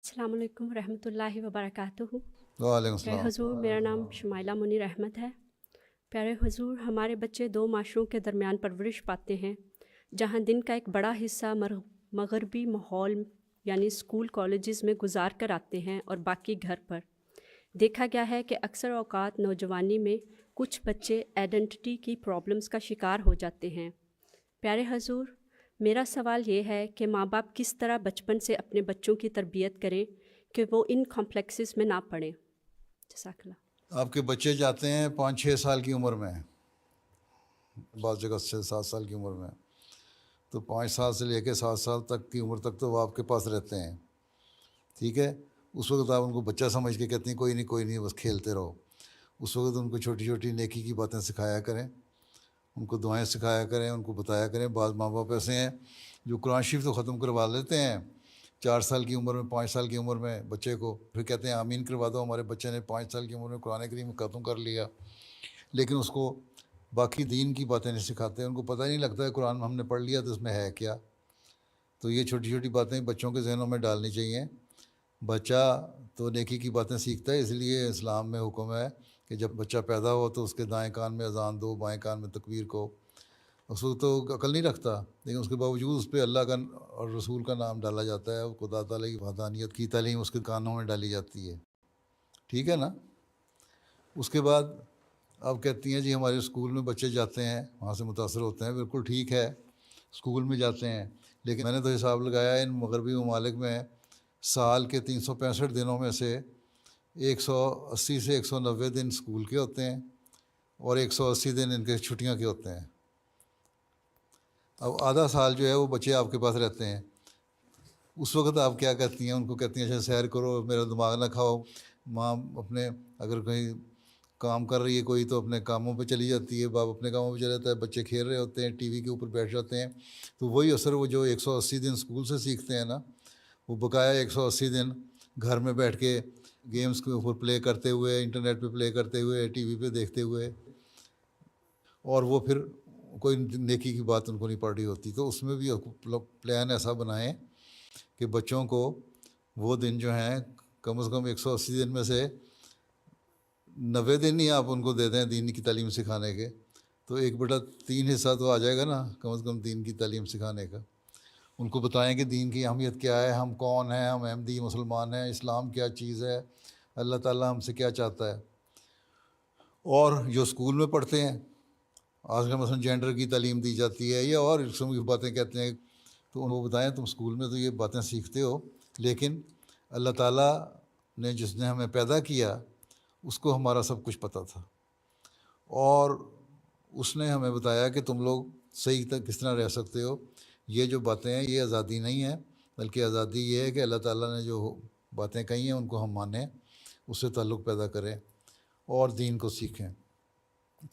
अस्सलाम वालेकुम रहमतुल्लाहि व बरकातुहू। वालेकुम प्यारे सलाम। हुजूर, मेरा नाम शुमाइला मुनीर अहमद है। प्यारे हुजूर, हमारे बच्चे दो माशरों के दरमियान परवरिश पाते हैं, जहाँ दिन का एक बड़ा हिस्सा मगरबी माहौल यानी स्कूल कॉलेजेस में गुजार कर आते हैं और बाकी घर पर। देखा गया है कि अक्सर औक़ात नौजवानी में कुछ बच्चे आइडेंटिटी की प्रॉब्लम्स का शिकार हो जाते हैं। प्यारे हुजूर, मेरा सवाल ये है कि माँ बाप किस तरह बचपन से अपने बच्चों की तरबियत करें कि वो इन कॉम्प्लेक्सेस में ना पड़ें। जज़ाकल्लाह। आपके बच्चे जाते हैं 5-6 साल की उम्र में, बाज़ जगह 6-7 साल की उम्र में, तो 5 साल से लेकर 7 साल तक की उम्र तक तो वो आपके पास रहते हैं, ठीक है। उस वक्त आप उनको बच्चा समझ के कहती हैं कोई नहीं बस खेलते रहो। उस वक्त उनको छोटी छोटी नेकी की बातें सिखाया करें, उनको दुआएं सिखाया करें, उनको बताया करें। बाज़ माँ बाप ऐसे हैं जो कुरान शरीफ तो ख़त्म करवा लेते हैं 4 साल की उम्र में, 5 साल की उम्र में बच्चे को, फिर कहते हैं आमीन करवा दो, हमारे बच्चे ने 5 साल की उम्र में कुरान करीम ख़त्म कर लिया, लेकिन उसको बाकी दीन की बातें नहीं सिखाते। उनको पता ही नहीं लगता है कुरान हमने पढ़ लिया तो इसमें है क्या। तो ये छोटी छोटी बातें बच्चों के जहनों में डालनी चाहिए। बच्चा तो नेकी की बातें सीखता है, इसलिए इस्लाम में हुक्म है कि जब बच्चा पैदा हो तो उसके दाएं कान में अजान दो, बाएं कान में तकबीर को। उसको तो अकल नहीं रखता, लेकिन उसके बावजूद उस पर अल्लाह का और रसूल का नाम डाला जाता है, खुदा ताला की वहदानियत की तालीम उसके कानों में डाली जाती है, ठीक है ना। उसके बाद अब कहती हैं जी हमारे स्कूल में बच्चे जाते हैं, वहाँ से मुतासर होते हैं। बिल्कुल ठीक है, स्कूल में जाते हैं, लेकिन मैंने तो हिसाब लगाया इन मगरबी ममालिक में साल के 365 दिनों में से 180 से 190 दिन स्कूल के होते हैं और 180 दिन इनके छुट्टियां के होते हैं। अब आधा साल जो है वो बच्चे आपके पास रहते हैं। उस वक्त आप क्या कहती हैं उनको? कहती हैं अच्छा सैर करो, मेरा दिमाग ना खाओ। माँ अपने अगर कहीं काम कर रही है कोई तो अपने कामों पे चली जाती है, बाप अपने कामों पे चला जाता है, बच्चे खेल रहे होते हैं, टीवी के ऊपर बैठ जाते हैं। तो वही असर वो जो 180 दिन स्कूल से सीखते हैं ना, वो बकाया 180 दिन घर में बैठ के गेम्स के ऊपर प्ले करते हुए, इंटरनेट पे प्ले करते हुए, टीवी पे देखते हुए, और वो फिर कोई नेकी की बात उनको नहीं पड़ रही होती। तो उसमें भी प्लान ऐसा बनाएं कि बच्चों को वो दिन जो हैं कम से कम 180 दिन में से 90 दिन ही आप उनको दे दें दीन की तालीम सिखाने के, तो 1/3 हिस्सा तो आ जाएगा ना कम से कम दीन की तालीम सिखाने का। उनको बताएं कि दीन की अहमियत क्या है, हम कौन हैं, हम अहमदी मुसलमान हैं, इस्लाम क्या चीज़ है, अल्लाह ताला हमसे क्या चाहता है। और जो स्कूल में पढ़ते हैं आजकल मसलन जेंडर की तालीम दी जाती है या और किस्म की बातें कहते हैं, तो उनको बताएं तुम स्कूल में तो ये बातें सीखते हो, लेकिन अल्लाह ताला ने जिसने हमें पैदा किया उसको हमारा सब कुछ पता था, और उसने हमें बताया कि तुम लोग सही तक किस तरह रह सकते हो। ये जो बातें हैं ये आज़ादी नहीं है, बल्कि आज़ादी ये है कि अल्लाह ताला ने जो बातें कही हैं उनको हम मानें, उससे ताल्लुक़ पैदा करें और दीन को सीखें।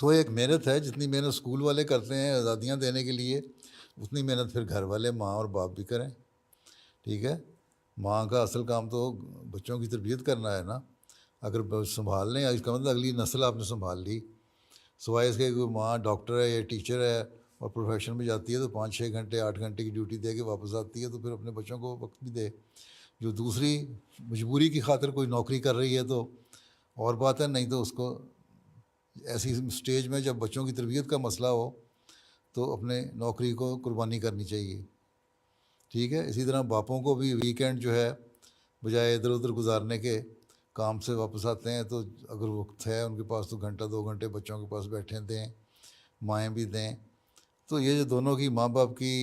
तो एक मेहनत है, जितनी मेहनत स्कूल वाले करते हैं आज़ादियाँ देने के लिए, उतनी मेहनत फिर घर वाले माँ और बाप भी करें, ठीक है। माँ का असल काम तो बच्चों की तरबियत करना है ना। अगर संभाल लें, इसका मतलब अगली नस्ल आपने संभाल ली। सिवाय इसके कोई माँ डॉक्टर है या टीचर है और प्रोफेशन में जाती है तो 5-6 घंटे 8 घंटे की ड्यूटी दे के वापस आती है, तो फिर अपने बच्चों को वक्त भी दे। जो दूसरी मजबूरी की खातिर कोई नौकरी कर रही है तो और बात है, नहीं तो उसको ऐसी स्टेज में जब बच्चों की तरबियत का मसला हो तो अपने नौकरी को कुर्बानी करनी चाहिए, ठीक है। इसी तरह बापों को भी वीकेंड जो है बजाय इधर उधर गुजारने के, काम से वापस आते हैं तो अगर वक्त है उनके पास तो घंटा 2 घंटे बच्चों के पास बैठे दें, माएँ भी दें। तो ये जो दोनों की माँ बाप की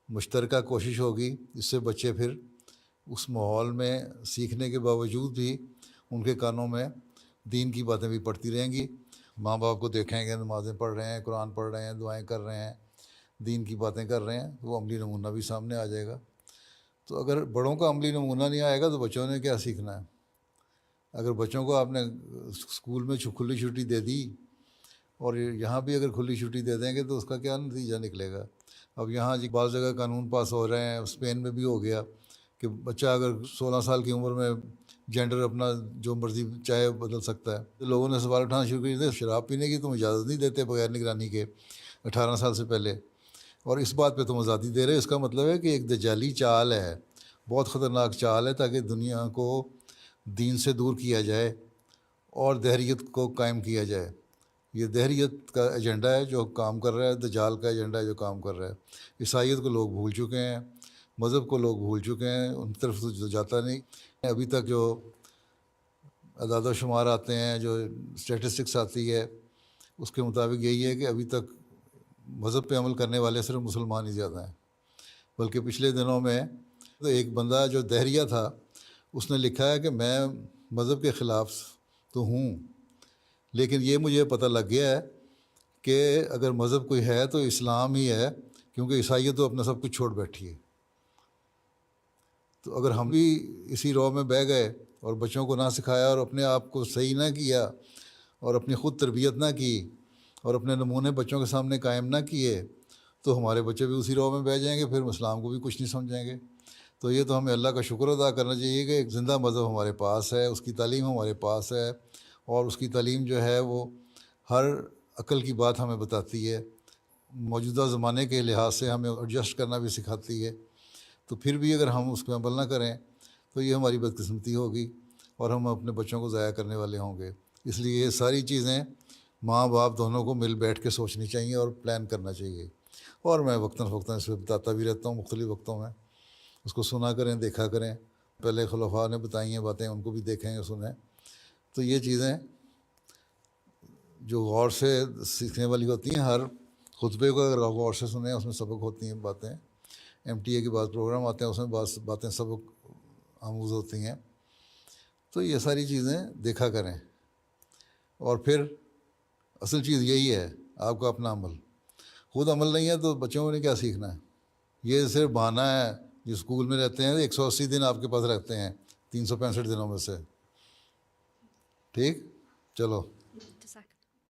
मुश्तरका कोशिश होगी, इससे बच्चे फिर उस माहौल में सीखने के बावजूद भी उनके कानों में दीन की बातें भी पढ़ती रहेंगी। माँ बाप को देखेंगे नमाज़ें पढ़ रहे हैं, कुरान पढ़ रहे हैं, दुआएं कर रहे हैं, दीन की बातें कर रहे हैं, तो वो अमली नमूना भी सामने आ जाएगा। तो अगर बड़ों का अमली नमूना नहीं आएगा तो बच्चों ने क्या सीखना है। अगर बच्चों को आपने स्कूल में खुली छुट्टी दे दी और यहाँ भी अगर खुली छुट्टी दे देंगे तो उसका क्या नतीजा निकलेगा। अब यहाँ जी बाज़ जगह कानून पास हो रहे हैं, स्पेन में भी हो गया कि बच्चा अगर 16 साल की उम्र में जेंडर अपना जो मर्ज़ी चाहे बदल सकता है। तो लोगों ने सवाल उठाना शुरू कर दिया, शराब पीने की तुम इजाज़त नहीं देते बगैर निगरानी के 18 साल से पहले, और इस बात पे तुम आज़ादी दे रहे हो। इसका मतलब है कि एक दजाली चाल है بہت خطرناک چال ہے تاکہ دنیا کو دین سے دور کیا جائے اور دہریت کو قائم کیا جائے. یہ دہریت کا ایجنڈا ہے جو کام کر رہا ہے، دجال کا ایجنڈا ہے جو کام کر رہا ہے. عیسائیت کو لوگ بھول چکے ہیں، مذہب کو لوگ بھول چکے ہیں، ان طرف تو جاتا نہیں. ابھی تک جو اعداد و شمار آتے ہیں، جو اسٹیٹسٹکس آتی ہے، اس کے مطابق یہی ہے کہ ابھی تک مذہب پہ عمل کرنے والے صرف مسلمان ہی زیادہ ہیں. بلکہ پچھلے دنوں میں تو ایک بندہ جو دہریہ تھا اس نے لکھا ہے کہ میں مذہب کے خلاف تو ہوں، لیکن یہ مجھے پتہ لگ گیا ہے کہ اگر مذہب کوئی ہے تو اسلام ہی ہے، کیونکہ عیسائیت تو اپنا سب کچھ چھوڑ بیٹھی ہے. تو اگر ہم بھی اسی رو میں بہہ گئے اور بچوں کو نہ سکھایا اور اپنے آپ کو صحیح نہ کیا اور اپنی خود تربیت نہ کی اور اپنے نمونے بچوں کے سامنے قائم نہ کیے تو ہمارے بچے بھی اسی رو میں بہہ جائیں گے، پھر اسلام کو بھی کچھ نہیں سمجھیں گے. تو یہ تو ہمیں اللہ کا شکر ادا کرنا چاہیے کہ ایک زندہ مذہب ہمارے پاس ہے، اس کی تعلیم ہمارے پاس ہے، اور اس کی تعلیم جو ہے وہ ہر عقل کی بات ہمیں بتاتی ہے، موجودہ زمانے کے لحاظ سے ہمیں ایڈجسٹ کرنا بھی سکھاتی ہے. تو پھر بھی اگر ہم اس پہ عمل نہ کریں تو یہ ہماری بدقسمتی ہوگی اور ہم اپنے بچوں کو ضائع کرنے والے ہوں گے. اس لیے یہ ساری چیزیں ماں باپ دونوں کو مل بیٹھ کے سوچنی چاہیے اور پلان کرنا چاہیے. اور میں وقتاً فوقتاً اس پہ بتاتا بھی رہتا ہوں مختلف وقتوں میں. اس کو سنا کریں، دیکھا کریں. پہلے خلفاء نے بتائی ہیں باتیں، ان کو بھی دیکھیں اور سنیں. تو یہ چیزیں جو غور سے سیکھنے والی ہوتی ہیں، ہر خطبے کو اگر غور سے سنیں اس میں سبق ہوتی ہیں باتیں. MTA کے بعد پروگرام آتے ہیں، اس میں بعض باتیں سبق آموز ہوتی ہیں. تو یہ ساری چیزیں دیکھا کریں. اور پھر اصل چیز یہی ہے، آپ کا اپنا عمل. خود عمل نہیں ہے تو بچوں نے کیا سیکھنا ہے؟ یہ صرف بہانہ ہے. جو اسکول میں رہتے ہیں 180 دن آپ کے پاس رہتے ہیں 365 دنوں میں سے. ٹھیک، چلو. جزاک